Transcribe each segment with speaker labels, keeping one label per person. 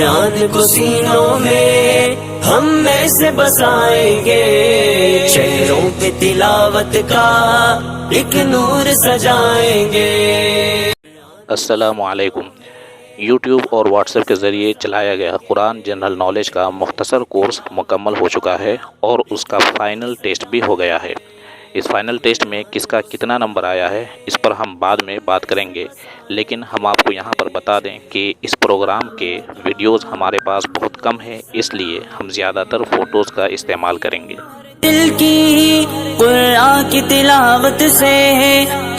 Speaker 1: قرآن کو سینوں میں ہم میں سے بسائیں گے، چہروں پہ تلاوت کا ایک نور سجائیں گے۔
Speaker 2: السلام علیکم۔ یوٹیوب اور واٹس ایپ کے ذریعے چلایا گیا قرآن جنرل نالج کا مختصر کورس مکمل ہو چکا ہے اور اس کا فائنل ٹیسٹ بھی ہو گیا ہے۔ اس فائنل ٹیسٹ میں کس کا کتنا نمبر آیا ہے اس پر ہم بعد میں بات کریں گے، لیکن ہم آپ کو یہاں پر بتا دیں کہ اس پروگرام کے ویڈیوز ہمارے پاس بہت کم ہیں، اس لیے ہم زیادہ تر فوٹوز کا استعمال کریں گے۔
Speaker 1: دل کی قرآن کی تلاوت سے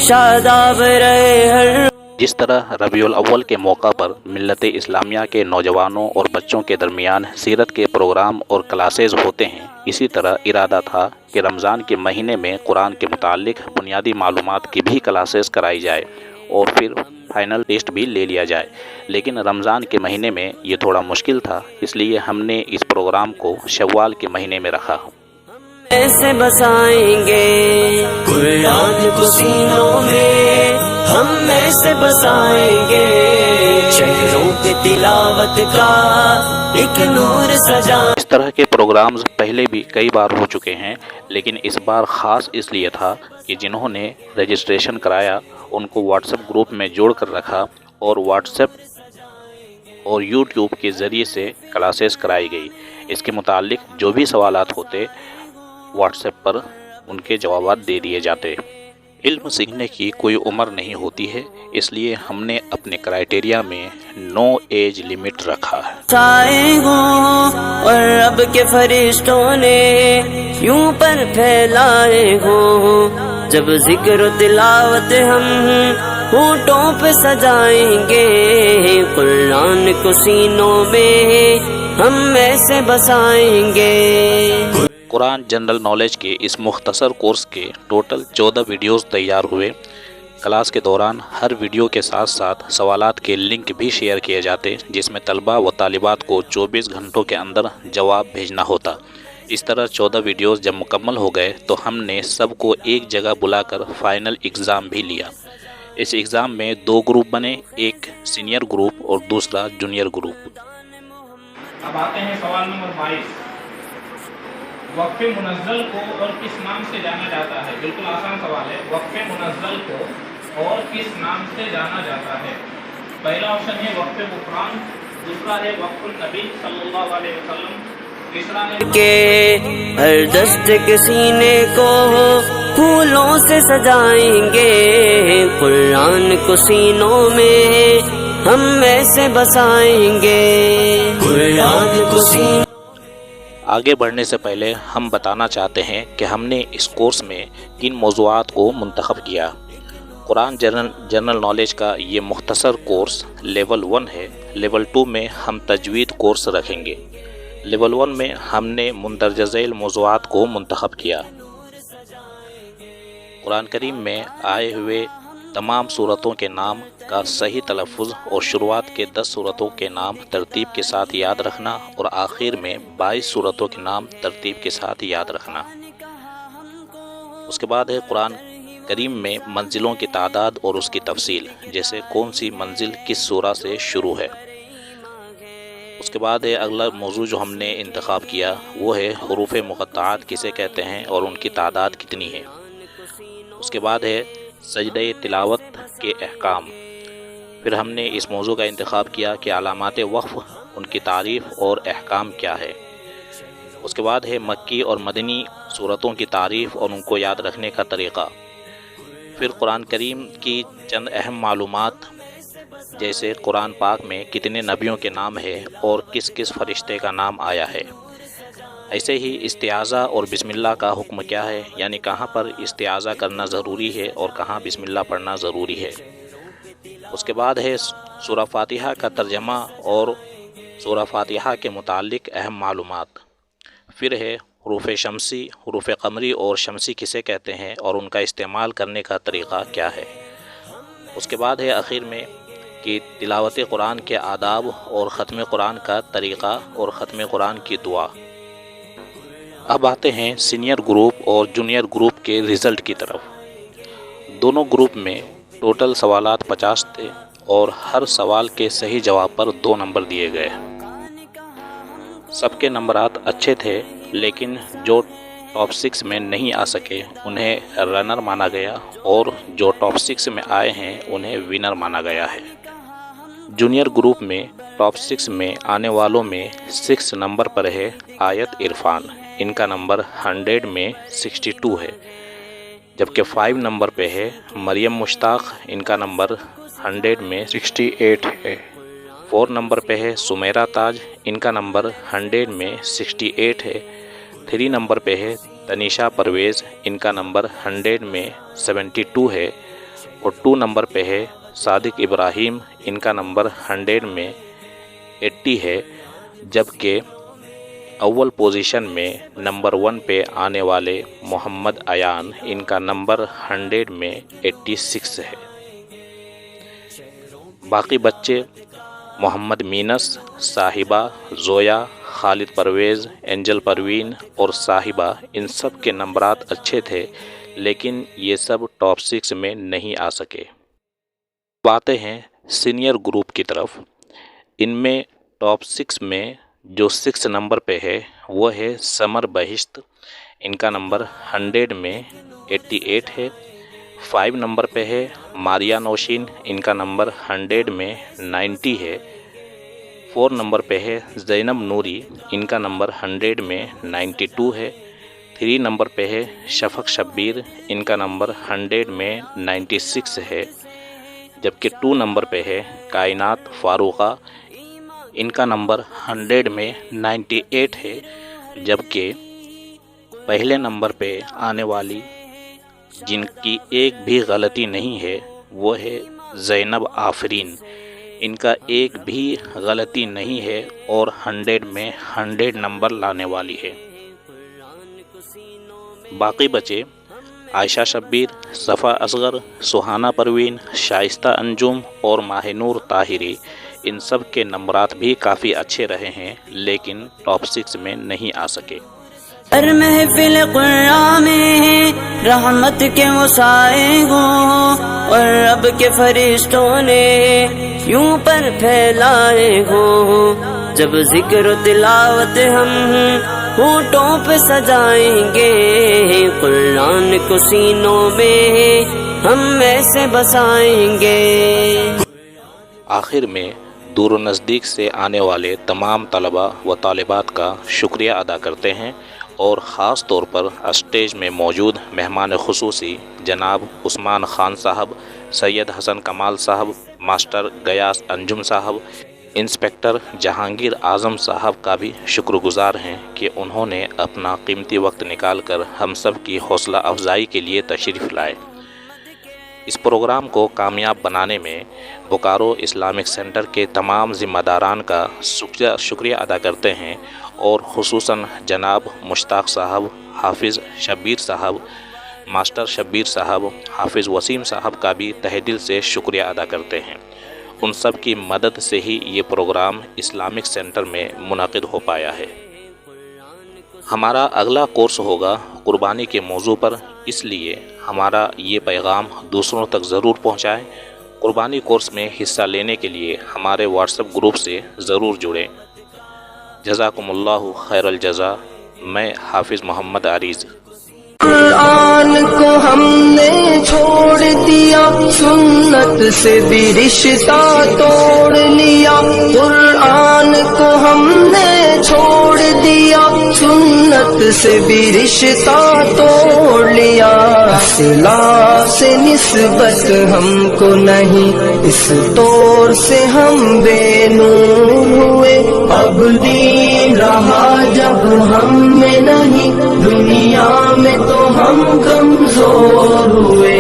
Speaker 1: شاداب رہے ہر۔
Speaker 2: جس طرح ربیع الاول کے موقع پر ملت اسلامیہ کے نوجوانوں اور بچوں کے درمیان سیرت کے پروگرام اور کلاسز ہوتے ہیں، اسی طرح ارادہ تھا کہ رمضان کے مہینے میں قرآن کے متعلق بنیادی معلومات کی بھی کلاسز کرائی جائے اور پھر فائنل ٹیسٹ بھی لے لیا جائے، لیکن رمضان کے مہینے میں یہ تھوڑا مشکل تھا، اس لیے ہم نے اس پروگرام کو شوال کے مہینے میں رکھا۔
Speaker 1: ایسے بسائیں گے قرآن کو سینوں میں ہم ایسے بسائیں گے، چہروں پہ تلاوت کا ایک نور سجائیں۔
Speaker 2: اس طرح کے پروگرامز پہلے بھی کئی بار ہو چکے ہیں، لیکن اس بار خاص اس لیے تھا کہ جنہوں نے رجسٹریشن کرایا ان کو واٹس ایپ گروپ میں جوڑ کر رکھا اور واٹس ایپ اور یوٹیوب کے ذریعے سے کلاسز کرائی گئی۔ اس کے متعلق جو بھی سوالات ہوتے واٹس ایپ پر ان کے جوابات دے دیے جاتے۔ علم سیکھنے کی کوئی عمر نہیں ہوتی ہے، اس لیے ہم نے اپنے کرائیٹیریا میں نو ایج لمٹ رکھا ہے۔
Speaker 1: سائے ہوں اور رب کے فرشتوں نے یوں پر پھیلائے ہوں، جب ذکر و تلاوت ہم ہونٹوں پہ سجائیں گے، قرآن کو سینوں میں ہم ایسے بسائیں گے۔
Speaker 2: قرآن جنرل نالج کے اس مختصر کورس کے ٹوٹل 14 ویڈیوز تیار ہوئے۔ کلاس کے دوران ہر ویڈیو کے ساتھ ساتھ سوالات کے لنک بھی شیئر کیے جاتے، جس میں طلبہ و طالبات کو 24 گھنٹوں کے اندر جواب بھیجنا ہوتا۔ اس طرح 14 ویڈیوز جب مکمل ہو گئے تو ہم نے سب کو ایک جگہ بلا کر فائنل ایگزام بھی لیا۔ اس ایگزام میں 2 گروپ بنے، ایک سینئر گروپ اور دوسرا جونیئر گروپ۔
Speaker 3: اب آتے ہیں سوال نمبر 22۔ وقف منزل کو اور کس نام سے جانا جاتا ہے؟ بالکل آسان سوال ہے۔ وقف منزل کو اور کس نام سے جانا جاتا ہے؟ پہلا آپشن ہے وقف غفران، دوسرا ہے وقف النبی صلی اللہ علیہ وسلم، تیسرا ہے
Speaker 1: کہ ہر دست کے سینے کو پھولوں سے سجائیں گے، قرآن کو سینوں میں ہم ایسے بسائیں گے، قرآن کو سینوں۔
Speaker 2: آگے بڑھنے سے پہلے ہم بتانا چاہتے ہیں کہ ہم نے اس کورس میں کن موضوعات کو منتخب کیا۔ قرآن جنرل نالج کا یہ مختصر کورس لیول 1 ہے۔ لیول 2 میں ہم تجوید کورس رکھیں گے۔ لیول 1 میں ہم نے مندرجہ ذیل موضوعات کو منتخب کیا۔ قرآن کریم میں آئے ہوئے تمام سورتوں کے نام کا صحیح تلفظ اور شروعات کے 10 سورتوں کے نام ترتیب کے ساتھ یاد رکھنا اور آخر میں 22 سورتوں کے نام ترتیب کے ساتھ یاد رکھنا۔ اس کے بعد ہے قرآن کریم میں منزلوں کی تعداد اور اس کی تفصیل، جیسے کون سی منزل کس سورہ سے شروع ہے۔ اس کے بعد ہے اگلا موضوع جو ہم نے انتخاب کیا وہ ہے حروف مقطعات کسے کہتے ہیں اور ان کی تعداد کتنی ہے۔ اس کے بعد ہے سجدہ تلاوت کے احکام۔ پھر ہم نے اس موضوع کا انتخاب کیا کہ علامات وقف، ان کی تعریف اور احکام کیا ہے۔ اس کے بعد ہے مکی اور مدنی سورتوں کی تعریف اور ان کو یاد رکھنے کا طریقہ۔ پھر قرآن کریم کی چند اہم معلومات، جیسے قرآن پاک میں کتنے نبیوں کے نام ہے اور کس کس فرشتے کا نام آیا ہے۔ ایسے ہی استعاذہ اور بسم اللہ کا حکم کیا ہے، یعنی کہاں پر استعاذہ کرنا ضروری ہے اور کہاں بسم اللہ پڑھنا ضروری ہے۔ اس کے بعد ہے سورہ فاتحہ کا ترجمہ اور سورہ فاتحہ کے متعلق اہم معلومات۔ پھر ہے حروف شمسی، حروف قمری اور شمسی کسے کہتے ہیں اور ان کا استعمال کرنے کا طریقہ کیا ہے۔ اس کے بعد ہے آخر میں کہ تلاوت قرآن کے آداب اور ختم قرآن کا طریقہ اور ختم قرآن کی دعا۔ اب آتے ہیں سینئر گروپ اور جونیئر گروپ کے رزلٹ کی طرف۔ دونوں گروپ میں ٹوٹل سوالات 50 تھے اور ہر سوال کے صحیح جواب پر 2 نمبر دیے گئے۔ سب کے نمبرات اچھے تھے، لیکن جو ٹاپ 6 میں نہیں آ سکے انہیں رنر مانا گیا، اور جو ٹاپ 6 میں آئے ہیں انہیں ونر مانا گیا ہے۔ جونیئر گروپ میں ٹاپ 6 میں آنے والوں میں 6 نمبر پر ہے آیت عرفان، ان کا نمبر 100 میں 62 ہے، جبکہ 5 نمبر پہ ہے مریم مشتاق، ان کا نمبر 100 میں 68 ہے۔ 4 نمبر پہ ہے سمیرہ تاج، ان کا نمبر 100 میں 68 ہے۔ 3 نمبر پہ ہے تنیشا پرویز، ان کا نمبر 100 میں 72 ہے، اور 2 نمبر پہ ہے صادق ابراہیم، ان کا نمبر 100 میں 80 ہے، جبکہ اول پوزیشن میں نمبر 1 پہ آنے والے محمد ایان، ان کا نمبر 100 میں 86 ہے۔ باقی بچے محمد مینس، صاحبہ، زویا، خالد پرویز، اینجل پروین اور صاحبہ، ان سب کے نمبرات اچھے تھے، لیکن یہ سب ٹاپ 6 میں نہیں آ سکے۔ آتے ہیں سینئر گروپ کی طرف۔ ان میں ٹاپ 6 میں جو 6 نمبر پہ ہے وہ ہے سمر بہشت، ان کا نمبر 100 میں 88 ہے۔ 5 نمبر پہ ہے ماریا نوشین، ان کا نمبر 100 میں 90 ہے۔ 4 نمبر پہ ہے زینب نوری، ان کا نمبر 100 میں 92 ہے۔ 3 نمبر پہ ہے شفق شبیر، ان کا نمبر 100 میں 96 ہے، جبکہ 2 نمبر پہ ہے کائنات فاروقہ، ان کا نمبر 100 میں 98 ہے، جبکہ پہلے نمبر پہ آنے والی جن کی ایک بھی غلطی نہیں ہے وہ ہے زینب آفرین، ان کا ایک بھی غلطی نہیں ہے اور 100 میں 100 نمبر لانے والی ہے۔ باقی بچے عائشہ شبیر، صفا اصغر، سہانہ پروین، شائستہ انجم اور ماہ نور طاہری، ان سب کے نمبرات بھی کافی اچھے رہے ہیں، لیکن ٹاپ 6 میں نہیں آ سکے۔
Speaker 1: ہر محفل قرآن میں رحمت کے مسائے ہوں، اور رب کے فرشتوں نے یوں پر پھیلائے ہوں، جب ذکر و تلاوت ہم ہونٹوں پہ سجائیں گے، قرآن کو سینوں میں ہم ایسے بسائیں گے۔
Speaker 2: آخر میں دور و نزدیک سے آنے والے تمام طلباء و طالبات کا شکریہ ادا کرتے ہیں، اور خاص طور پر اسٹیج میں موجود مہمان خصوصی جناب عثمان خان صاحب، سید حسن کمال صاحب، ماسٹر گیاس انجم صاحب، انسپیکٹر جہانگیر اعظم صاحب کا بھی شکر گزار ہیں کہ انہوں نے اپنا قیمتی وقت نکال کر ہم سب کی حوصلہ افزائی کے لیے تشریف لائے۔ اس پروگرام کو کامیاب بنانے میں بوکارو اسلامک سینٹر کے تمام ذمہ داران کا شکریہ ادا کرتے ہیں، اور خصوصاً جناب مشتاق صاحب، حافظ شبیر صاحب، ماسٹر شبیر صاحب، حافظ وسیم صاحب کا بھی تہہ دل سے شکریہ ادا کرتے ہیں۔ ان سب کی مدد سے ہی یہ پروگرام اسلامک سینٹر میں منعقد ہو پایا ہے۔ ہمارا اگلا کورس ہوگا قربانی کے موضوع پر، اس لیے ہمارا یہ پیغام دوسروں تک ضرور پہنچائیں۔ قربانی کورس میں حصہ لینے کے لیے ہمارے واٹس ایپ گروپ سے ضرور جڑیں۔ جزاکم اللہ خیر الجزا۔ میں حافظ محمد عریض۔
Speaker 4: قرآن کو ہم نے چھوڑ دیا، سنت سے بھی رشتہ توڑ لیا۔ قرآن کو ہم نے چھوڑ دیا، سنت سے بھی رشتہ توڑ لیا۔ اصلاح سے نسبت ہم کو نہیں، اس طور سے ہم بے نور ہوئے۔ اب دین رہا جب ہم میں نہیں، دنیا میں تو ہم کمزور ہوئے۔